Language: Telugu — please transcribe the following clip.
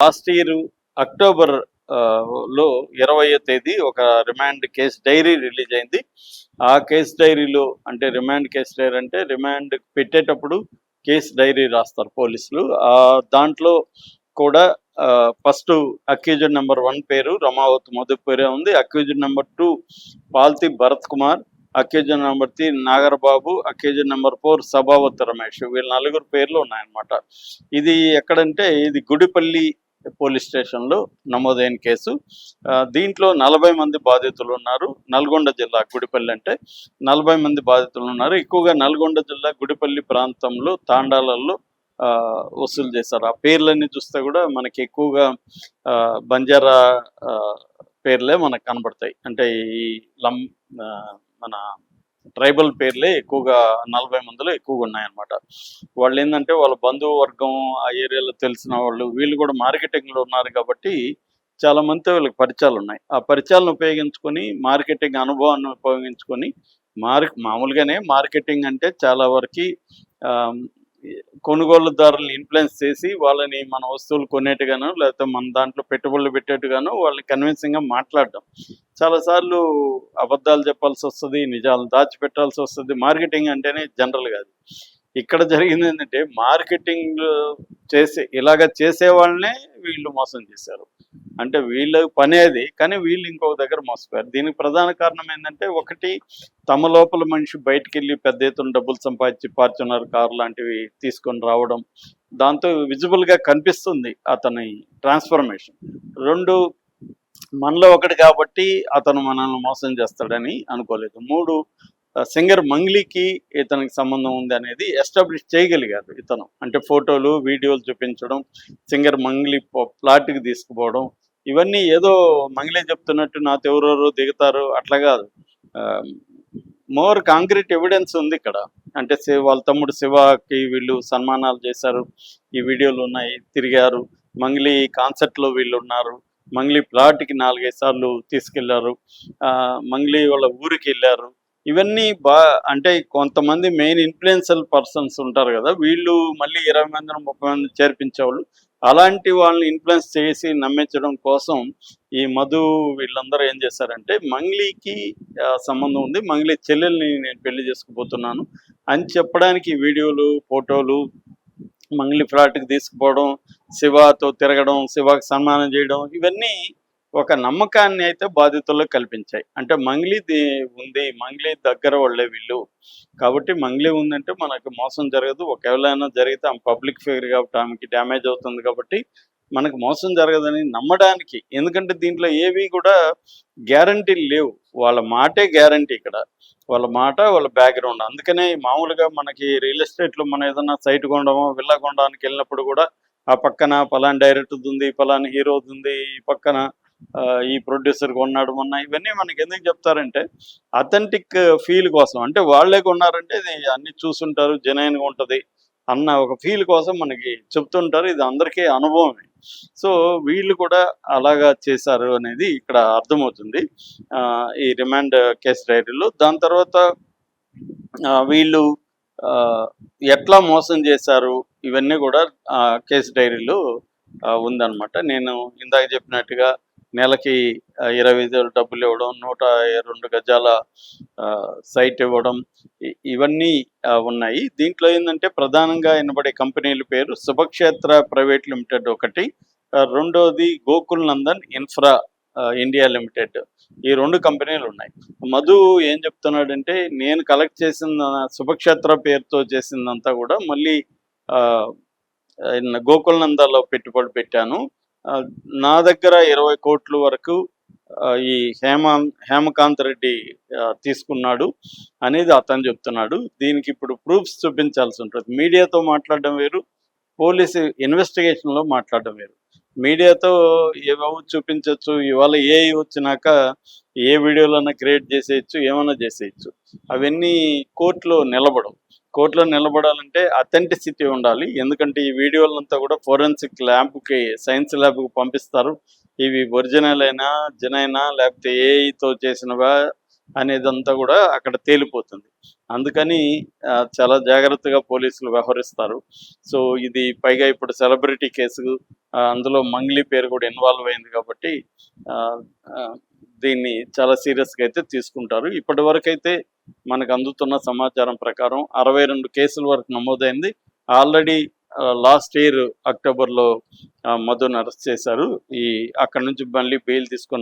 లాస్ట్ ఇయర్ అక్టోబర్ లో 20వ తేదీ ఒక రిమాండ్ కేసు డైరీ రిలీజ్ అయింది. ఆ కేసు డైరీలో అంటే రిమాండ్ పెట్టేటప్పుడు కేసు డైరీ రాస్తారు పోలీసులు. దాంట్లో కూడా ఫస్ట్ అక్యూజ్డ్ నెంబర్ 1 పేరు రమావత్ మధు పేరే ఉంది. Accused number 2 Palthi Bharat Kumar, accused number 3 Nagarababu, accused number 4 Sabhavath Ramesh. వీళ్ళ నలుగురు పేర్లు ఉన్నాయన్నమాట. ఇది ఎక్కడంటే ఇది గుడిపల్లి పోలీస్ స్టేషన్లో నమోదైన కేసు. దీంట్లో 40 మంది బాధితులు ఉన్నారు. నల్గొండ జిల్లా గుడిపల్లి అంటే 40 మంది బాధితులు ఉన్నారు. ఎక్కువగా నల్గొండ జిల్లా గుడిపల్లి ప్రాంతంలో తాండాలలో వసూలు చేశారు. ఆ పేర్లన్నీ చూస్తే కూడా మనకి ఎక్కువగా బంజారా పేర్లే మనకు కనబడతాయి. అంటే ఈ మన ట్రైబల్ పేర్లే ఎక్కువగా 40 మందిలో ఎక్కువగా ఉన్నాయన్నమాట. వాళ్ళు ఏంటంటే వాళ్ళ బంధువు వర్గం ఆ ఏరియాలో తెలిసిన వాళ్ళు వీళ్ళు కూడా మార్కెటింగ్లో ఉన్నారు కాబట్టి చాలా మందితో వీళ్ళకి పరిచయాలు ఉన్నాయి. ఆ పరిచయాలను ఉపయోగించుకొని మార్కెటింగ్ అనుభవాన్ని ఉపయోగించుకొని మామూలుగానే మార్కెటింగ్ అంటే చాలా వరకు కొనుగోలుదారులను ఇన్ఫ్లుయెన్స్ చేసి వాళ్ళని మన వస్తువులు కొనేట్టుగాను లేకపోతే మన దాంట్లో పెట్టుబడులు పెట్టేట్టుగాను వాళ్ళని కన్విన్సింగ్గా మాట్లాడడం. చాలాసార్లు అబద్ధాలు చెప్పాల్సి వస్తుంది, నిజాలు దాచిపెట్టాల్సి వస్తుంది. మార్కెటింగ్ అంటేనే జనరల్ కాదు. ఇక్కడ జరిగింది ఏంటంటే మార్కెటింగ్ ఇలాగ చేసే వాళ్ళనే వీళ్ళు మోసం చేశారు. అంటే వీళ్ళ పని అది, కానీ వీళ్ళు ఇంకొక దగ్గర మోసపోయారు. దీనికి ప్రధాన కారణం ఏంటంటే ఒకటి, తమ లోపల మనిషి బయటికి వెళ్ళి పెద్ద ఎత్తున డబ్బులు సంపాదించి ఫార్చునర్ కార్ లాంటివి తీసుకొని రావడం, దాంతో విజిబుల్గా కనిపిస్తుంది అతని ట్రాన్స్ఫర్మేషన్. 2, మనలో ఒకటి కాబట్టి అతను మనల్ని మోసం చేస్తాడని అనుకోలేదు. 3, సింగర్ మంగ్లీకి ఇతనికి సంబంధం ఉంది అనేది ఎస్టాబ్లిష్ చేయగలిగారు ఇతను. అంటే ఫోటోలు వీడియోలు చూపించడం, సింగర్ మంగ్లీ ప్లాట్కి తీసుకుపోవడం, ఇవన్నీ ఏదో మంగ్లీ చెప్తున్నట్టు నాతో ఎవరెవరో దిగుతారు అట్లా కాదు. మోర్ కాంక్రీట్ ఎవిడెన్స్ ఉంది ఇక్కడ. అంటే వాళ్ళ తమ్ముడు శివకి వీళ్ళు సన్మానాలు చేశారు, ఈ వీడియోలు ఉన్నాయి, తిరిగారు. మంగ్లీ కాన్సర్ట్లో వీళ్ళు ఉన్నారు, మంగ్లీ ప్లాట్కి 4-5 సార్లు తీసుకెళ్లారు, మంగ్లీ వాళ్ళ ఊరికి వెళ్ళారు. ఇవన్నీ అంటే కొంతమంది మెయిన్ ఇన్ఫ్లుయెన్షియల్ పర్సన్స్ ఉంటారు కదా, వీళ్ళు మళ్ళీ 20 మందిని 30 మంది చేర్పించేవాళ్ళు. అలాంటి వాళ్ళని ఇన్ఫ్లుయెన్స్ చేసి నమ్మించడం కోసం ఈ మధు వీళ్ళందరూ ఏం చేశారంటే మంగ్లీకి సంబంధం ఉంది, మంగ్లీ చెల్లెల్ని నేను పెళ్లి చేసుకుపోతున్నాను అని చెప్పడానికి వీడియోలు, ఫోటోలు, మంగ్లీ ఫ్లాట్కి తీసుకుపోవడం, శివతో తిరగడం, శివకి సన్మానం చేయడం, ఇవన్నీ ఒక నమ్మకాన్ని అయితే బాధితులకు కల్పించాయి. అంటే మంగ్లీ ఉంది, మంగ్లీ దగ్గర వాళ్ళే వీళ్ళు కాబట్టి మంగ్లీ ఉందంటే మనకు మోసం జరగదు. ఒకవేళ జరిగితే ఆమె పబ్లిక్ ఫిగర్ కాబట్టి ఆమెకి డ్యామేజ్ అవుతుంది కాబట్టి మనకు మోసం జరగదని నమ్మడానికి. ఎందుకంటే దీంట్లో ఏవి కూడా గ్యారంటీలు లేవు, వాళ్ళ మాటే గ్యారంటీ ఇక్కడ. వాళ్ళ మాట, వాళ్ళ బ్యాక్గ్రౌండ్. అందుకనే మామూలుగా మనకి రియల్ ఎస్టేట్లో మనం ఏదైనా సైట్ కొనడమో విల్లా కొనడానికి వెళ్ళినప్పుడు కూడా ఆ పక్కన పలానా డైరెక్టర్ ఉంది, పలానా హీరోది ఉంది, ఈ పక్కన ఈ ప్రొడ్యూసర్ కొన్నాడు మొన్న, ఇవన్నీ మనకి ఎందుకు చెప్తారంటే అథెంటిక్ ఫీల్ కోసం. అంటే వాళ్ళే కొన్నారంటే ఇది అన్ని చూసుంటారు, జెన్యూన్గా ఉంటుంది అన్న ఒక ఫీల్ కోసం మనకి చెప్తుంటారు. ఇది అందరికీ అనుభవమే. సో వీళ్ళు కూడా అలాగా చేశారు అనేది ఇక్కడ అర్థమవుతుంది ఈ రిమాండ్ కేసు డైరీలో. దాని తర్వాత వీళ్ళు ఎట్లా మోసం చేశారు ఇవన్నీ కూడా కేసు డైరీలో ఉందన్నమాట. నేను ఇందాక చెప్పినట్టుగా నెలకి 20,000 డబ్బులు ఇవ్వడం, 102 గజాల సైట్ ఇవ్వడం, ఇవన్నీ ఉన్నాయి. దీంట్లో ఏంటంటే ప్రధానంగా వినబడే కంపెనీల పేరు శుభక్షేత్ర ప్రైవేట్ లిమిటెడ్ ఒకటి, రెండోది Gokul Nandan infra India limited. ఈ 2 కంపెనీలు ఉన్నాయి. మధు ఏం చెప్తున్నాడంటే నేను కలెక్ట్ చేసిన శుభక్షేత్ర పేరుతో చేసిందంతా కూడా మళ్ళీ గోకుల్ నందాలో పెట్టుబడి పెట్టాను, నా దగ్గర 20 కోట్ల వరకు ఈ హేమకాంత్ రెడ్డి తీసుకున్నాడు అనేది అతను చెప్తున్నాడు. దీనికి ఇప్పుడు ప్రూఫ్స్ చూపించాల్సి ఉంటుంది. మీడియాతో మాట్లాడడం వేరు, పోలీసు ఇన్వెస్టిగేషన్లో మాట్లాడడం వేరు. మీడియాతో ఏవో చూపించవచ్చు, ఇవాళ ఏఐ వచ్చినాక ఏ వీడియోలన్నా క్రియేట్ చేసేయచ్చు, ఏమన్నా చేసేయచ్చు. అవన్నీ కోర్టులో నిలబడవు. కోర్టులో నిలబడాలంటే అథెంటిసిటీ ఉండాలి. ఎందుకంటే ఈ వీడియోలంతా కూడా ఫోరెన్సిక్ ల్యాబ్కి, సైన్స్ ల్యాబ్కి పంపిస్తారు. ఇవి ఒరిజినల్ అయినా, జెనైనా లేకపోతే ఏఐతో చేసినవా, అనేదంతా కూడా అక్కడ తేలిపోతుంది. అందుకని చాలా జాగ్రత్తగా పోలీసులు వ్యవహరిస్తారు. సో ఇది పైగా ఇప్పుడు సెలబ్రిటీ కేసు, అందులో మంగ్లీ పేరు కూడా ఇన్వాల్వ్ అయింది కాబట్టి ఆహ్, ఆహ్, దీన్ని చాలా సీరియస్‌గా అయితే తీసుకుంటారు. ఇప్పటివరకైతే మనకు అందుతున్న సమాచారం ప్రకారం 62 కేసుల వరకు నమోదైంది. ఆల్రెడీ లాస్ట్ ఇయర్ అక్టోబర్‌లో మధుని అరెస్ట్ చేశారు. అక్కడి నుంచి మళ్ళీ బెయిల్ తీసుకొని